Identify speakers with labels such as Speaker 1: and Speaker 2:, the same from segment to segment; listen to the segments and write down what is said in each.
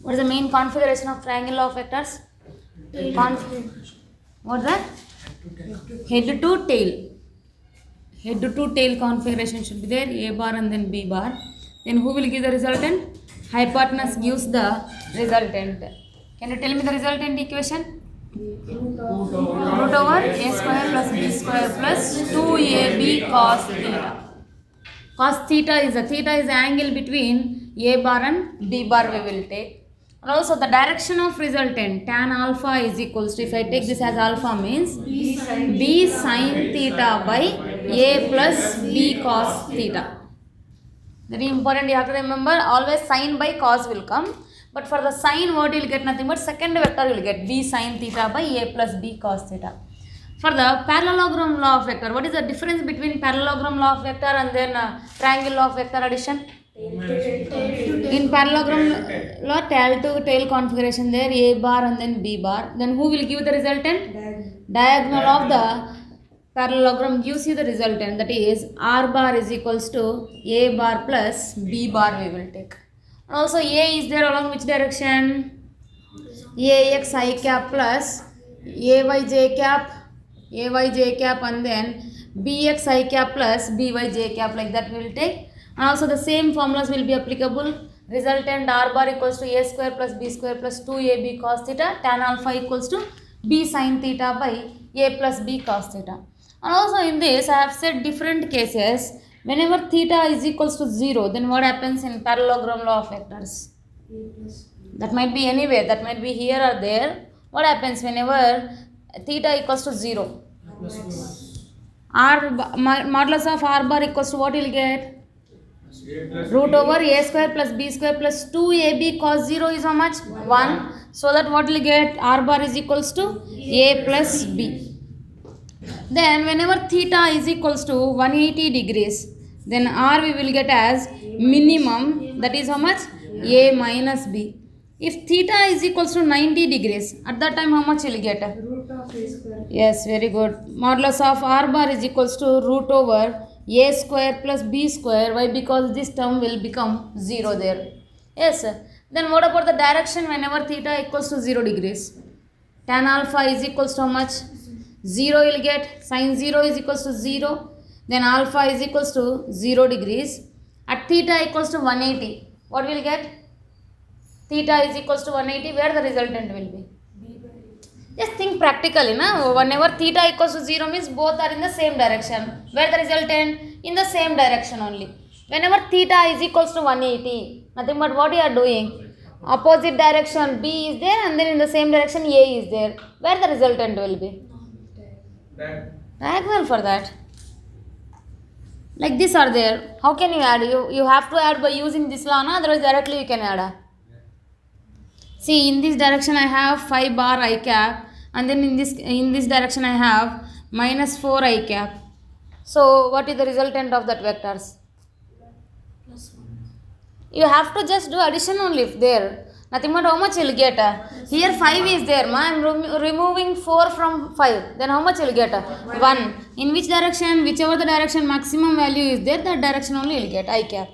Speaker 1: What is the main configuration of triangle law of vectors? What's that? Head to tail. Head to tail configuration should be there, A bar and then B bar. Then who will give the resultant? Hypotenuse gives the resultant. Can you tell me the resultant equation? Root over A square plus B square plus 2AB cos theta. Cos theta is the angle between A bar and B bar we will take. And also the direction of resultant tan alpha is equals to, if I take this as alpha means B sin theta by A plus B cos theta. Very important, you have to remember always sin by cos will come. But for the sin, what you will get? Nothing but second vector you will get B sin theta by A plus B cos theta. For the parallelogram law of vector, what is the difference between parallelogram law of vector and then triangle law of vector addition? In parallelogram law, tail to tail configuration there, A bar and then B bar. Then who will give the resultant? Diagonal of the parallelogram gives you the resultant, that is R bar is equals to A bar plus B bar we will take. And also A is there along which direction? AX I cap plus AY j cap, and then BX I cap plus BY j cap, like that we will take. And also the same formulas will be applicable. Resultant R bar equals to A square plus B square plus 2AB cos theta, tan alpha equals to B sin theta by A plus B cos theta. And also in this I have said different cases. Whenever theta is equals to 0, then what happens in parallelogram law of vectors? That might be anywhere, that might be here or there. What happens whenever theta equals to 0? Modulus of R bar equals to what you will get? Root over A square plus B square plus 2AB cos 0 is how much? 1. So that what will you get? R bar is equals to A plus B. Then whenever theta is equals to 180 degrees, then R we will get as minimum, that is how much? A minus B. If theta is equals to 90 degrees, at that time how much will you get?
Speaker 2: Root of A square.
Speaker 1: Yes, very good. Modulus of R bar is equals to root over A square plus B square. Why? Because this term will become 0 there. Yes. Then what about the direction whenever theta equals to 0 degrees? Tan alpha is equals to how much? 0 will get. Sin 0 is equals to 0. Then alpha is equals to 0 degrees. At theta equals to 180. What will get? Theta is equals to 180. Where the resultant will be? Just think practically. Whenever theta equals to 0 means both are in the same direction. Where the resultant? In the same direction only. Whenever theta is equals to 180, nothing but what you are doing? Opposite direction B is there and then in the same direction A is there. Where the resultant will be? Diagonal for that. Like this are there. How can you add? You have to add by using this law, otherwise directly you can add. See, in this direction I have 5 bar I cap, and then in this direction I have minus 4 I cap. So what is the resultant of that vectors? You have to just do addition only there. Nothing but how much you will get? Here 5 is there, I am removing 4 from 5. Then how much you will get? 1. In which direction? Whichever the direction maximum value is there, that direction only you will get I cap.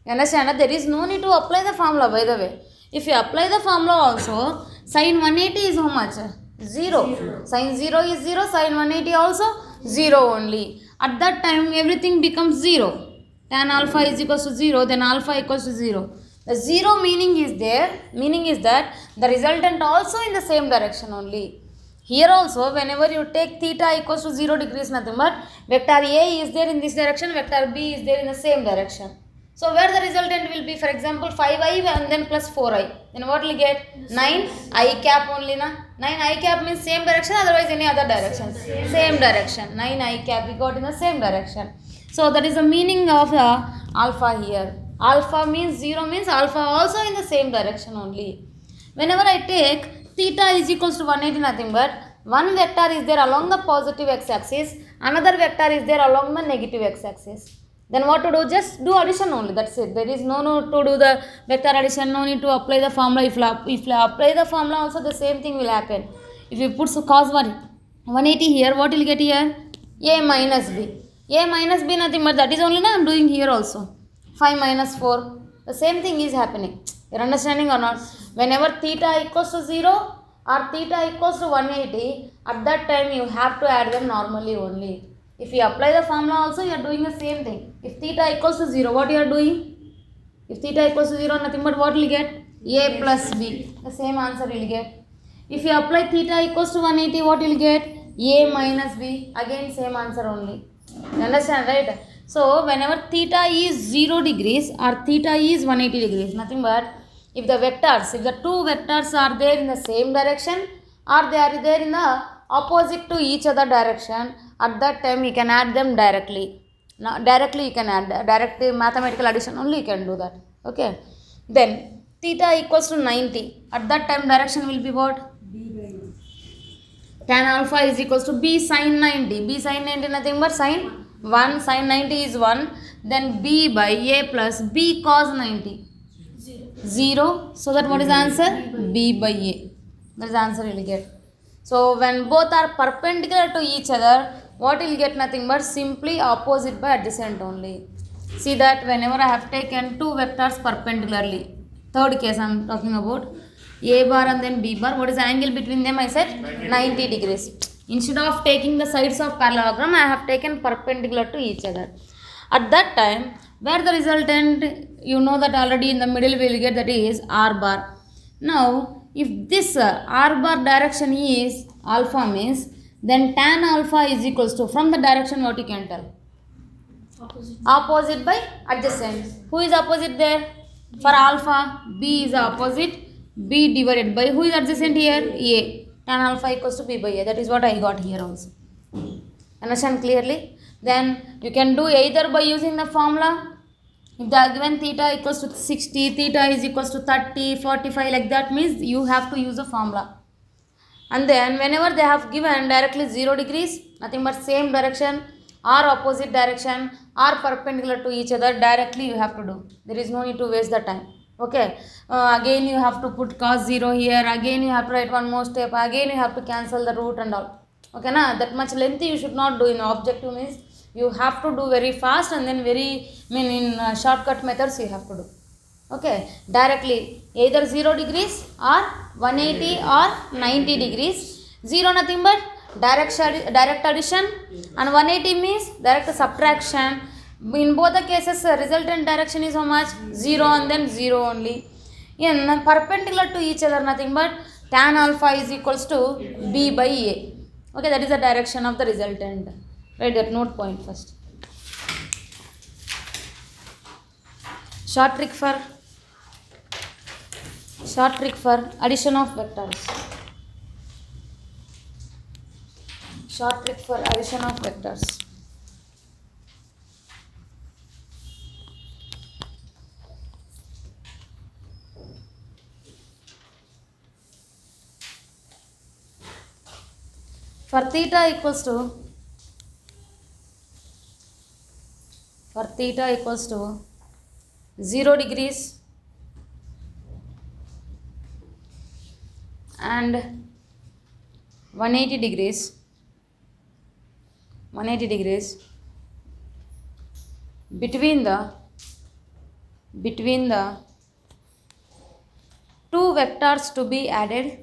Speaker 1: You understand? There is no need to apply the formula, by the way. If you apply the formula also, sin 180 is how much? 0. Sin 0 is 0, sin 180 also 0 only. At that time everything becomes 0. Tan alpha is equals to 0, then alpha equals to 0. The 0 meaning is there, meaning is that the resultant also in the same direction only. Here also whenever you take theta equals to 0 degrees, nothing but vector A is there in this direction, vector B is there in the same direction. So where the resultant will be, for example 5i and then plus 4i. Then what will you get? 9i cap only. 9i cap means same direction, otherwise any other direction. Same direction. 9i cap we got in the same direction. So that is the meaning of the alpha here. Alpha means 0 means alpha also in the same direction only. Whenever I take theta is equals to 180, nothing but one vector is there along the positive x-axis, another vector is there along the negative x-axis. Then what to do? Just do addition only, that's it. There is no need to do the vector addition, no need to apply the formula. If you apply the formula also the same thing will happen. If you put cos 180 here, what will you get here? A minus B. A minus B nothing but that is only I am doing here also. 5 minus 4. The same thing is happening. You're understanding or not? Whenever theta equals to 0 or theta equals to 180, at that time you have to add them normally only. If you apply the formula also, you are doing the same thing. If theta equals to 0, what you are doing? If theta equals to 0, nothing but what will you get? A plus b. The same answer you will get. If you apply theta equals to 180, what you will get? A minus b. Again same answer only. You understand, right? So whenever theta is 0 degrees or theta is 180 degrees, nothing but if the two vectors are there in the same direction or they are there in the opposite to each other direction, at that time you can add them directly. Now directly you can add direct mathematical addition only you can do that. Okay. Then theta equals to 90. At that time direction will be what? Tan alpha is equals to b sin 90. B sin 90 nothing but sin 1. Sin 90 is 1. Then b by a plus b cos 90. 0. So that what is the answer? B by a. That is the answer you will get. So when both are perpendicular to each other, what you will get? Nothing but simply opposite by adjacent only. See that whenever I have taken two vectors perpendicularly, third case I am talking about, a bar and then b bar, what is the angle between them? I said 90 degrees. Instead of taking the sides of parallelogram, I have taken perpendicular to each other. At that time, where the resultant, you know that already in the middle we will get, that is r bar. Now, if this r bar direction is alpha means, then tan alpha is equals to, from the direction what you can tell? Opposite by adjacent. Who is opposite there? For alpha, b is opposite. B divided by, who is adjacent here? A. Tan alpha equals to b by a. That is what I got here also. Understand clearly? Then you can do either by using the formula. If they are given theta equals to 60, theta is equals to 30, 45, like that means you have to use the formula. And then whenever they have given directly 0 degrees, nothing but same direction or opposite direction or perpendicular to each other, directly you have to do. There is no need to waste the time. Okay. Again you have to put cos 0 here. Again you have to write one more step. Again you have to cancel the root and all. Okay, na? That much lengthy you should not do. In objective means you have to do very fast and then in shortcut methods you have to do. Okay, directly either 0 degrees or 180 or 90 degrees. 0 nothing but direct addition and 180 means direct subtraction. In both the cases resultant direction is how much? 0 and then 0 only. In perpendicular to each other, nothing but tan alpha is equals to b by a. Okay, that is the direction of the resultant. Write that note point first. Short trick for addition of vectors. Short trick for addition of vectors. For theta equals to 0 degrees and 180 degrees, between the two vectors to be added,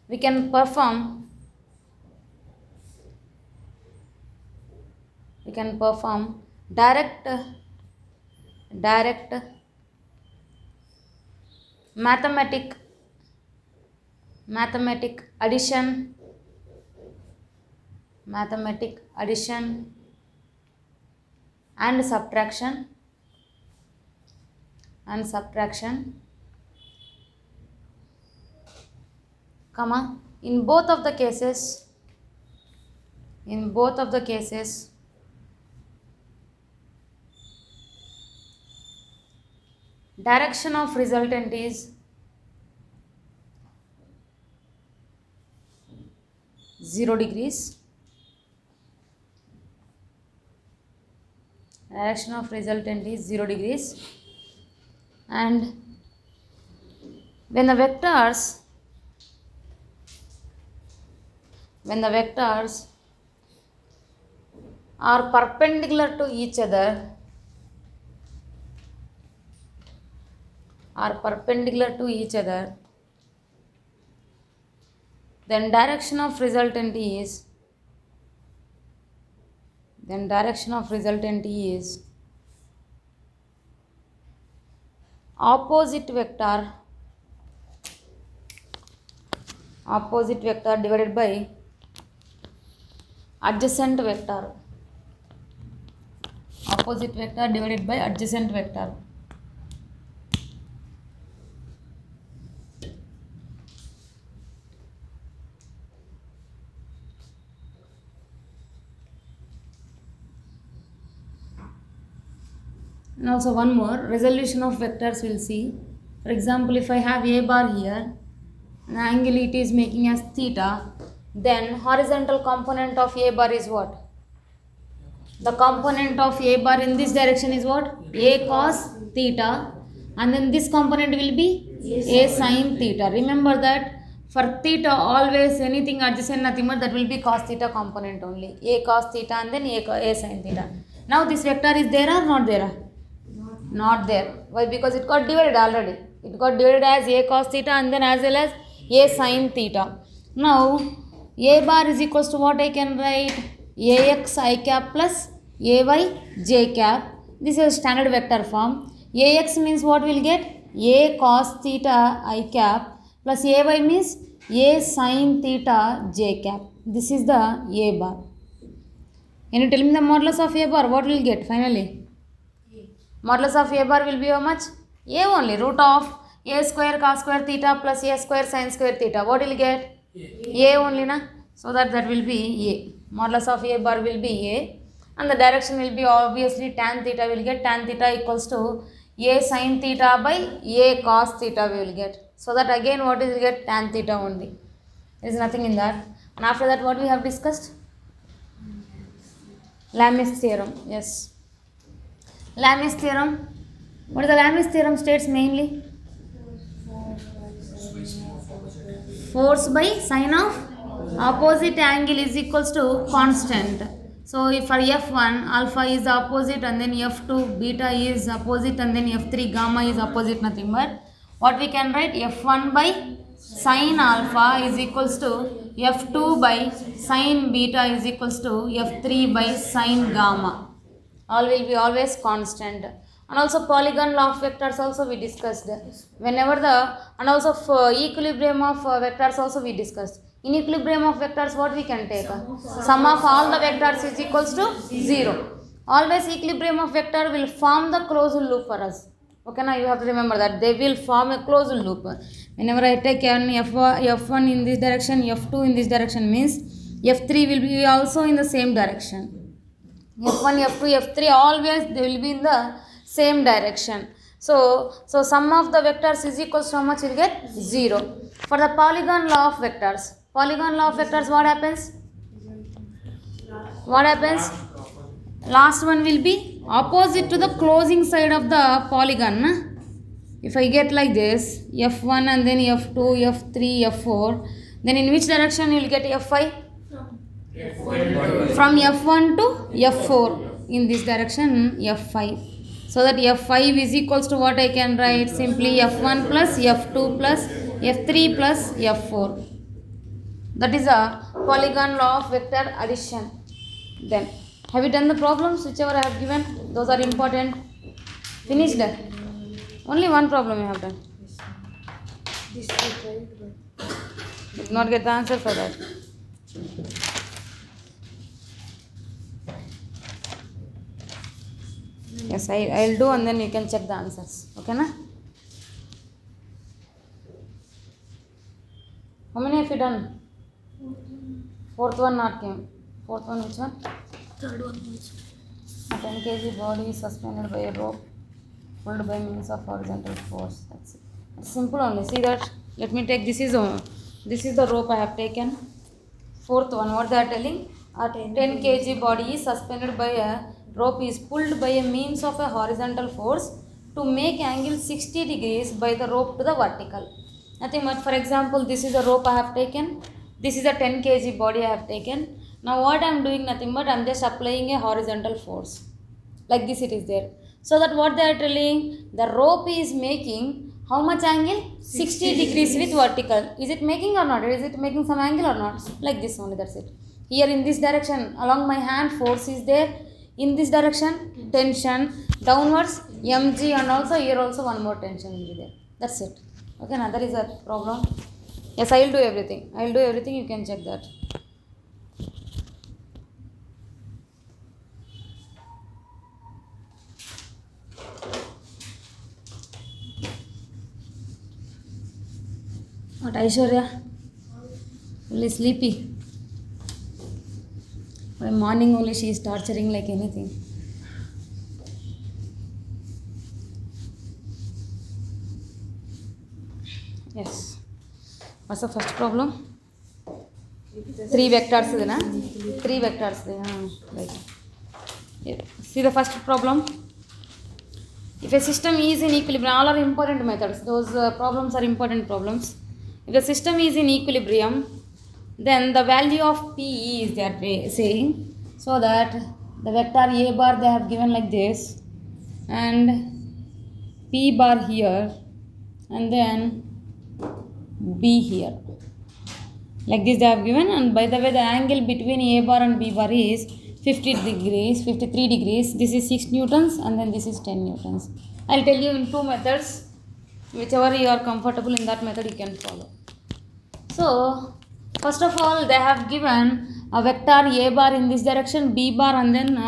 Speaker 1: we can perform direct mathematic addition and subtraction comma in both of the cases direction of resultant is 0 degrees. Direction of resultant is 0 degrees, and when the vectors when the vectors are perpendicular to each other, then direction of resultant is opposite vector divided by adjacent vector. Opposite vector divided by adjacent vector. And also one more, resolution of vectors we'll see. For example, if I have a bar here, an angle it is making as theta, then horizontal component of a bar is what? The component of a bar in this direction is what? A cos theta, and then this component will be a sin theta. Remember that for theta always anything adjacent nothing but that will be cos theta component only. A cos theta and then a sin theta. Now this vector is there or not there? Not there. Why? Because it got divided already. It got divided as a cos theta and then as well as a sin theta. Now a bar is equals to what I can write? Ax I cap plus ay j cap. This is standard vector form. Ax means what we'll get? A cos theta I cap plus ay means a sin theta j cap. This is the a bar. Can you tell me the modulus of a bar? What will get finally? Modulus of a bar will be how much? A only, root of a square cos square theta plus a square sin square theta. What will get? A only, na? So that will be a. Modulus of a bar will be a. And the direction will be obviously tan theta will get. Tan theta equals to a sin theta by a cos theta we will get. So that again what is will get? Tan theta only. There is nothing in that. And after that what we have discussed? Lamis theorem. Yes. Lamis theorem. What is the Lamis theorem states mainly? Force by sine of opposite angle is equals to constant. So if for F1 alpha is opposite and then F2 beta is opposite and then F3 gamma is opposite, nothing but what we can write? F1 by sine alpha is equals to F2 by sine beta is equals to F3 by sine gamma. All will be always constant. And also polygon law of vectors also we discussed. Whenever and also for equilibrium of vectors also we discussed. In equilibrium of vectors what we can take? Sum of all the vectors is equals to 0. Always equilibrium of vector will form the closed loop for us. Okay, now you have to remember that they will form a closed loop. Whenever I take an F1 in this direction, F2 in this direction means F3 will be also in the same direction. F1, F2, F3 always they will be in the same direction. So sum of the vectors is equals to how much you will get? 0. For the polygon law of vectors what happens? Last one will be opposite to the closing side of the polygon. Na? If I get like this, F1 and then F2, F3, F4, then in which direction you will get F5? From F1 to F4. In this direction F5. So that F5 is equals to what I can write? Simply F1 plus F2 plus F3 plus F4. That is a polygon law of vector addition. Then, have you done the problems whichever I have given? Those are important. Finished? Only one problem you have done. Did not get the answer for that. Yes, I'll do and then you can check the answers. Okay, na? How many have you done? Fourth one not came. Fourth one which one?
Speaker 2: Third one also.
Speaker 1: A 10 kg body is suspended by a rope pulled by means of horizontal force. That's it. It's simple only. See that? Let me take this is the rope I have taken. Fourth one, what they are telling? A 10 kg body is suspended by a rope is pulled by a means of a horizontal force to make angle 60 degrees by the rope to the vertical. Nothing much. For example, this is the rope I have taken. This is a 10 kg body I have taken. Now what I am doing, nothing but I am just applying a horizontal force. Like this it is there. So that what they are telling, the rope is making how much angle? 60 degrees with vertical. Is it making or not? Is it making some angle or not? Like this only, that's it. Here in this direction, along my hand, force is there. In this direction, tension. Downwards, mg, and also here also one more tension will be there. That's it. Okay, now that is a problem. Yes, I will do everything. I will do everything, you can check that. What, Aishwarya? Only sleepy. By morning only she is torturing like anything. Yes. What's the first problem? 3 vectors is na? 3 vectors. Right. Yeah. See the first problem. If a system is in equilibrium, all are important methods. Those problems are important problems. If the system is in equilibrium, then the value of P is they are saying, so that the vector A bar they have given like this, and P bar here, and then B here. Like this they have given, and by the way the angle between A bar and B bar is 50 degrees, 53 degrees. This is 6 newtons and then this is 10 newtons. I will tell you in 2 methods. Whichever you are comfortable in that method you can follow. So, first of all they have given a vector A bar in this direction, B bar and then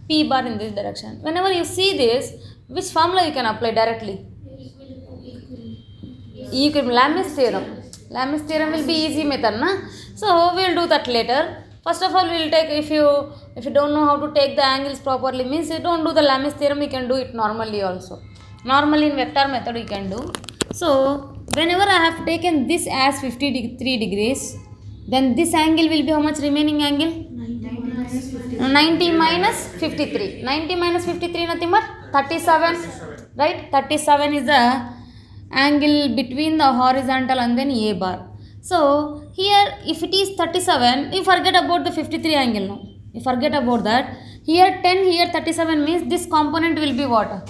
Speaker 1: P bar in this direction. Whenever you see this, which formula you can apply directly? Lamy's theorem. Lamy's theorem will be easy method, na? So, we will do that later. First of all, we will take, if you don't know how to take the angles properly, means you don't do the Lamy's theorem, you can do it normally also. Normally in vector method you can do. So, whenever I have taken this as 53 degrees, then this angle will be how much remaining angle? 90 minus 53. 90 minus 53 nothing but 37. Right? 37 is the angle between the horizontal and then A bar. So, here if it is 37, you forget about the 53 angle now. You forget about that. Here 10, here 37 means this component will be what?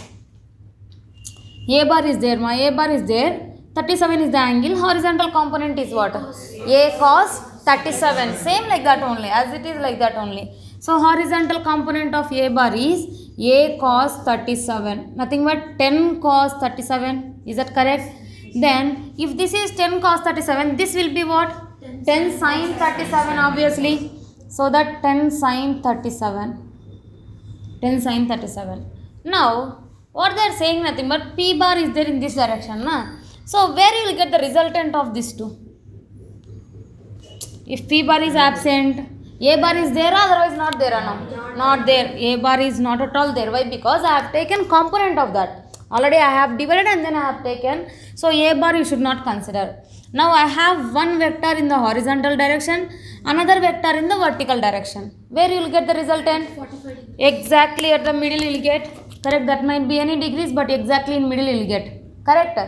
Speaker 1: A bar is there, my A bar is there, 37 is the angle, horizontal component is what? A cos 37, same like that only, as it is like that only. So, horizontal component of A bar is A cos 37, nothing but 10 cos 37, is that correct? Then, if this is 10 cos 37, this will be what? 10 sin 37 obviously. So, that 10 sin 37, 10 sin 37. Now, what they are saying nothing but P bar is there in this direction, na? So, where you will get the resultant of this two? If P bar is absent, A bar is there, otherwise not there or no? Not there. A bar is not at all there. Why? Because I have taken component of that. Already I have divided and then I have taken. So, A bar you should not consider. Now, I have one vector in the horizontal direction, another vector in the vertical direction. Where you will get the resultant? 45 degrees. Exactly at the middle you will get. Correct, that might be any degrees, but exactly in middle you will get. Correct?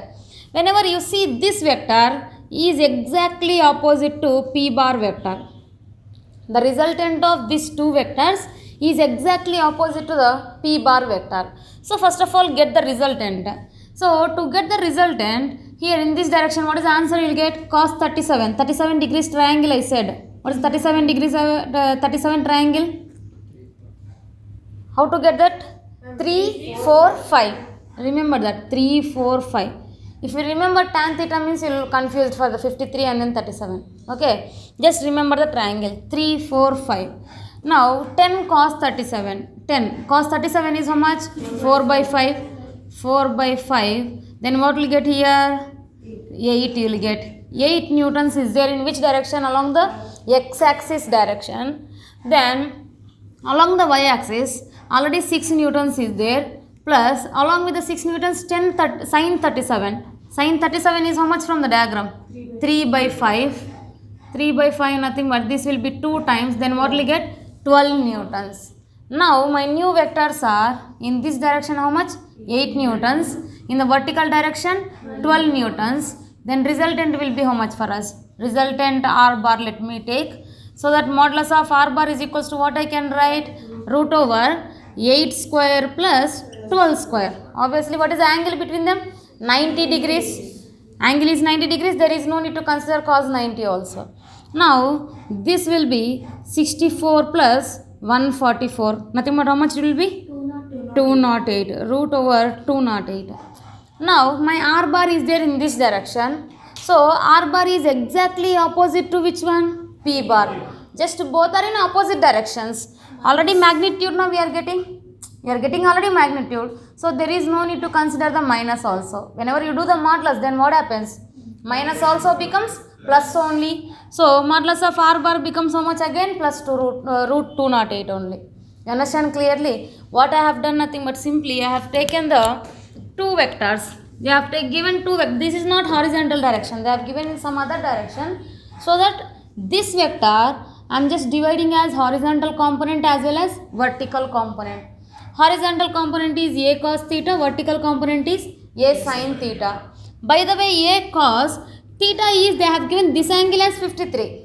Speaker 1: Whenever you see this vector is exactly opposite to P bar vector. The resultant of these two vectors is exactly opposite to the P bar vector. So, first of all get the resultant. So, to get the resultant, here in this direction, what is the answer you will get? Cos 37. 37 degrees triangle I said. What is 37 degrees 37 triangle? How to get that? 3, 4, 5. Remember that. 3, 4, 5. If you remember tan theta means you will confused for the 53 and then 37. Okay. Just remember the triangle. 3, 4, 5. Now 10 cos 37. 10. Cos 37 is how much? 4 by 5. 4 by 5. Then what will you get here? 8 you will get. 8 newtons is there in which direction? Along the x-axis direction. Then along the y-axis already 6 newtons is there, plus along with the 6 newtons sin 37. Sin 37 is how much from the diagram? 3 by 5. 3 by 5 nothing but this will be 2 times, then what will you get? 12 newtons. Now my new vectors are in this direction how much? 8 newtons. In the vertical direction 12 newtons. then resultant will be how much for us? Resultant r bar, let me take. So that modulus of r bar is equals to what I can write? Root over 8 square plus 12 square. Obviously, what is the angle between them? 90 degrees. Angle is 90 degrees. There is no need to consider cos 90 also. Now, this will be 64 plus 144. Nothing but how much it will be? 208. Root over 208. Now, my r bar is there in this direction. So, r bar is exactly opposite to which one? P bar. Just both are in opposite directions. Already magnitude now we are getting. We are getting already magnitude. So, there is no need to consider the minus also. Whenever you do the modulus, then what happens? Minus also becomes plus only. So, modulus of r bar becomes how much again? Plus 2 root 208 only. You understand clearly? What I have done, nothing but simply I have taken the two vectors. They have given two vectors. This is not horizontal direction. They have given in some other direction. So that this vector I am just dividing as horizontal component as well as vertical component. Horizontal component is a cos theta. Vertical component is a sin theta. By the way, a cos theta is, they have given this angle as 53.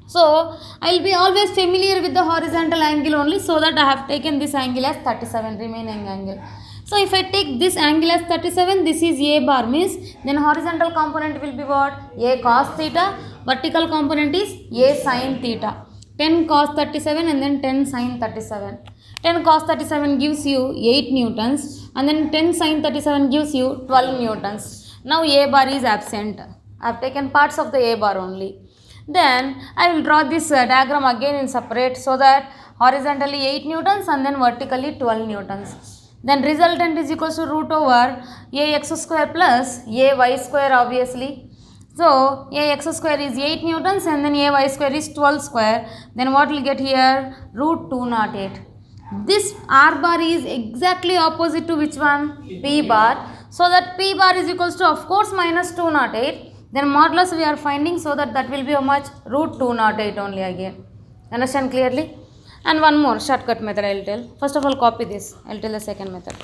Speaker 1: So, I will be always familiar with the horizontal angle only, so that I have taken this angle as 37, remaining angle. So, if I take this angle as 37, this is a bar, means then horizontal component will be what? A cos theta, vertical component is a sin theta. 10 cos 37 and then 10 sin 37. 10 cos 37 gives you 8 newtons and then 10 sin 37 gives you 12 newtons. Now, a bar is absent. I have taken parts of the a bar only. Then I will draw this diagram again in separate, so that horizontally 8 newtons and then vertically 12 newtons. Then resultant is equals to root over ax square plus ay square, obviously. So ax square is 8 newtons and then ay square is 12 square. Then what will get here? Root 208. This r bar is exactly opposite to which one? P bar. So that P bar is equals to, of course, minus 208. Then modulus we are finding, so that will be how much? Root 208 only again. Understand clearly? And one more shortcut method I will tell. First of all, copy this. I will tell the second method.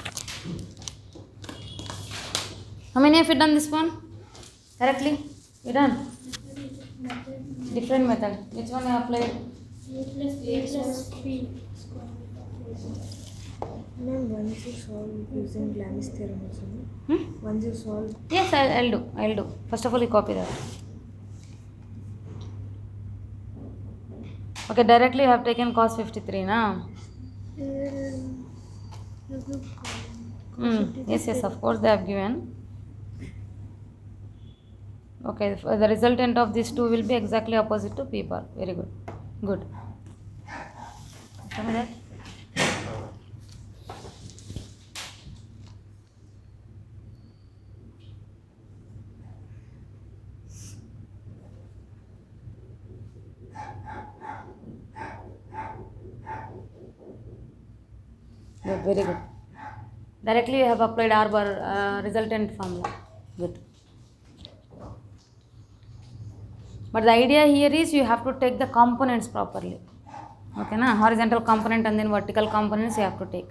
Speaker 1: How many have you done this one? Correctly? You done? Different method. Which one you applied?
Speaker 2: A plus B. Ma'am, once you solve using Glamis theorem also, no? Once you solve.
Speaker 1: Yes, I'll do. I'll do. First of all, you copy that. Okay, directly you have taken cos 53 now. Yes, of course they have given. Okay, the resultant of these two will be exactly opposite to P bar. Very good. Good. Show me that. Good, very good. Directly you have applied R bar resultant formula. Good. But the idea here is you have to take the components properly. Okay, na? Horizontal component and then vertical components you have to take.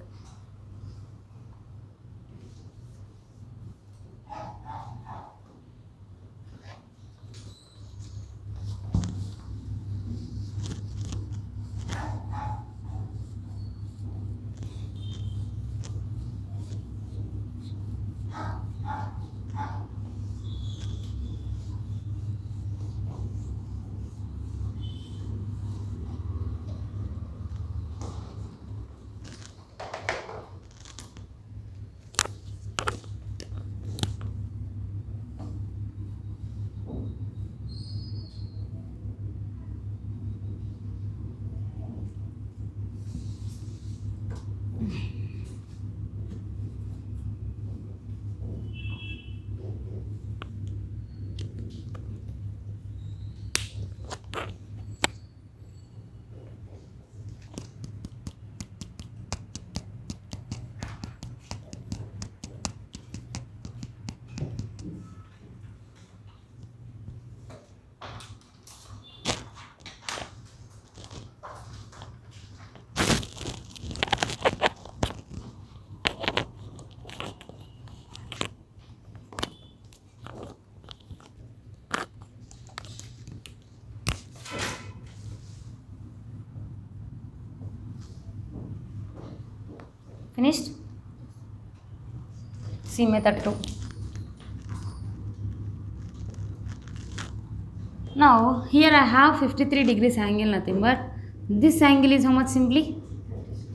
Speaker 1: Finished? See method 2. Now here I have 53 degrees angle, nothing but this angle is how much simply?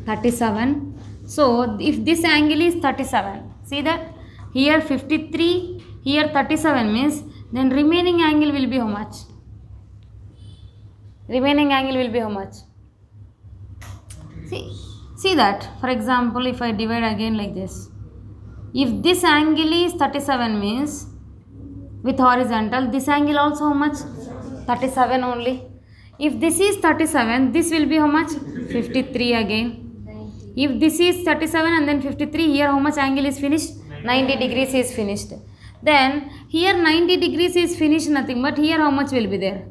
Speaker 1: 37. So if this angle is 37, see that here 53, here 37 means then remaining angle will be how much? Remaining angle will be how much? See that, for example, if I divide again like this, if this angle is 37 means with horizontal, this angle also how much? 37 only. If this is 37, this will be how much? 53 again. If this is 37 and then 53, here how much angle is finished? 90 degrees is finished. Then here 90 degrees is finished, nothing but here how much will be there?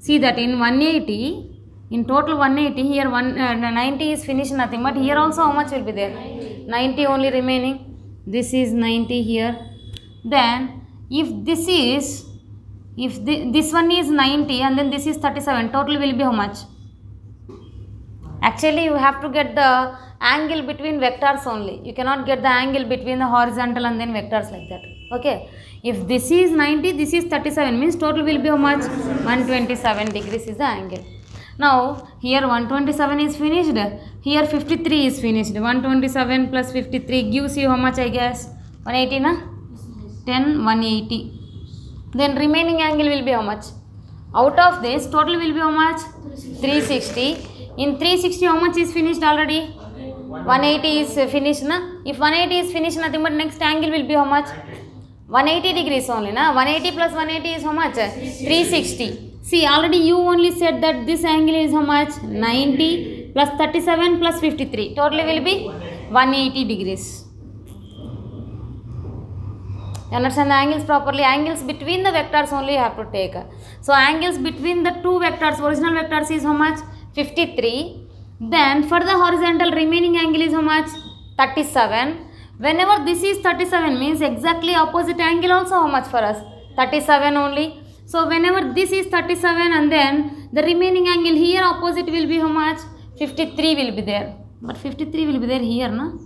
Speaker 1: See that in 180, in total 180, here 90 is finished, nothing but here also how much will be there? 90 only remaining. This is 90 here. Then if this is, this one is 90 and then this is 37, total will be how much? Actually you have to get the angle between vectors only. You cannot get the angle between the horizontal and then vectors like that. Okay. If this is 90, this is 37 means total will be how much? 127 degrees is the angle. Now here 127 is finished, here 53 is finished. 127 plus 53 gives you how much, I guess? 180 na? 10, 180. Then remaining angle will be how much? Out of this total will be how much? 360. In 360 how much is finished already? 180 is finished na? If 180 is finished, nothing but next angle will be how much? 180 degrees only na? 180 plus 180 is how much? 360. See, already you only said that this angle is how much? 90 plus 37 plus 53. Totally will be 180 degrees. You understand the angles properly? Angles between the vectors only you have to take. So angles between the two vectors, original vectors is how much? 53. Then for the horizontal remaining angle is how much? 37. Whenever this is 37 means exactly opposite angle also how much for us? 37 only. So whenever this is 37 and then the remaining angle here opposite will be how much? 53 will be there. But 53 will be there here, no?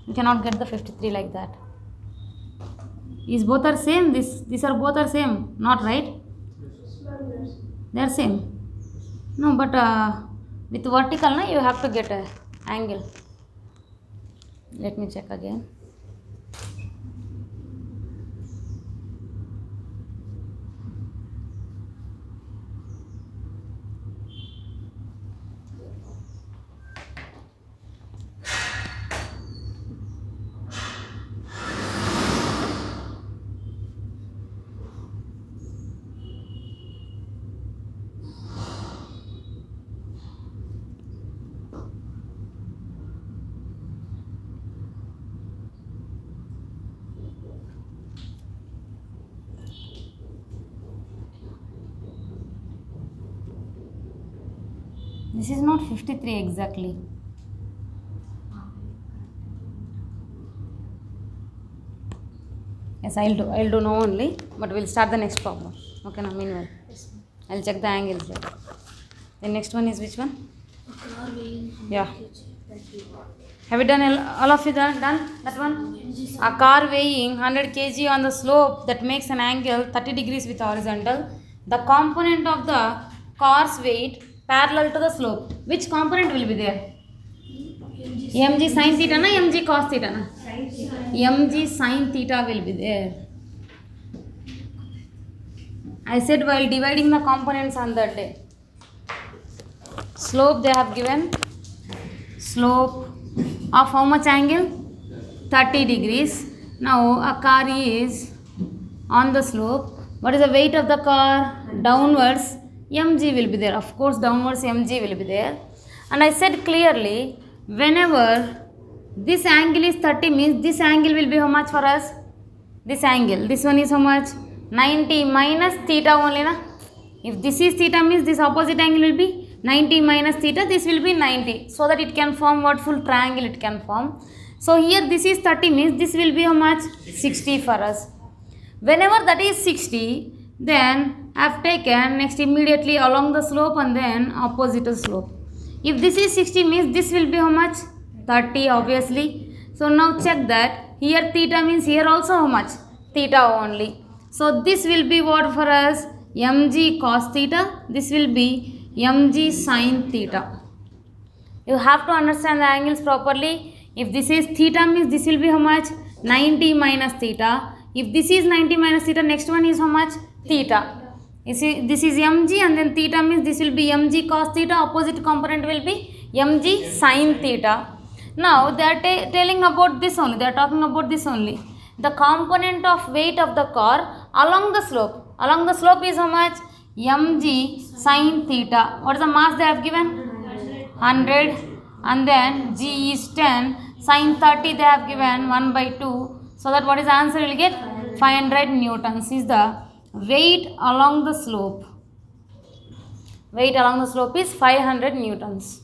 Speaker 1: You cannot get the 53 like that. Is both are same? These are both are same, not right? They are same. No, but with vertical, na, you have to get a angle. Let me check again. This is not 53 exactly. Yes, I'll do now only, but we'll start the next problem. Okay, now meanwhile, I'll check the angles there. The next one is which one? Yeah. Have you done all of you done that one? A car weighing 100 kg on the slope that makes an angle 30 degrees with horizontal. The component of the car's weight parallel to the slope. Which component will be there? mg sin theta na mg cos theta na? Mg sin theta will be there. I said while dividing the components on that day. Slope they have given. Slope of how much angle? 30 degrees. Now a car is on the slope. What is the weight of the car? Downwards mg will be there. Of course downwards mg will be there. And I said clearly, whenever this angle is 30 means this angle will be how much for us? This angle. This one is how much? 90 minus theta only na? If this is theta means this opposite angle will be 90 minus theta. This will be 90. So that it can form what full triangle it can form. So here this is 30 means this will be how much? 60 for us. Whenever that is 60, then I have taken next immediately along the slope and then opposite the slope. If this is 60 means this will be how much? 30 obviously. So now check that here theta means here also how much? Theta only. So this will be what for us? Mg cos theta. This will be mg sin theta. You have to understand the angles properly. If this is theta means this will be how much? 90 minus theta. If this is 90 minus theta, next one is how much? Theta. You see, this is mg and then theta means this will be mg cos theta. Opposite component will be mg sin theta. Now they are telling about this only. They are talking about this only. The component of weight of the car along the slope. Along the slope is how much? Mg sin theta. What is the mass they have given? 100. And then g is 10. Sin 30 they have given 1/2. So that what is the answer? You will get 500 newtons is the weight along the slope. Weight along the slope is 500 newtons.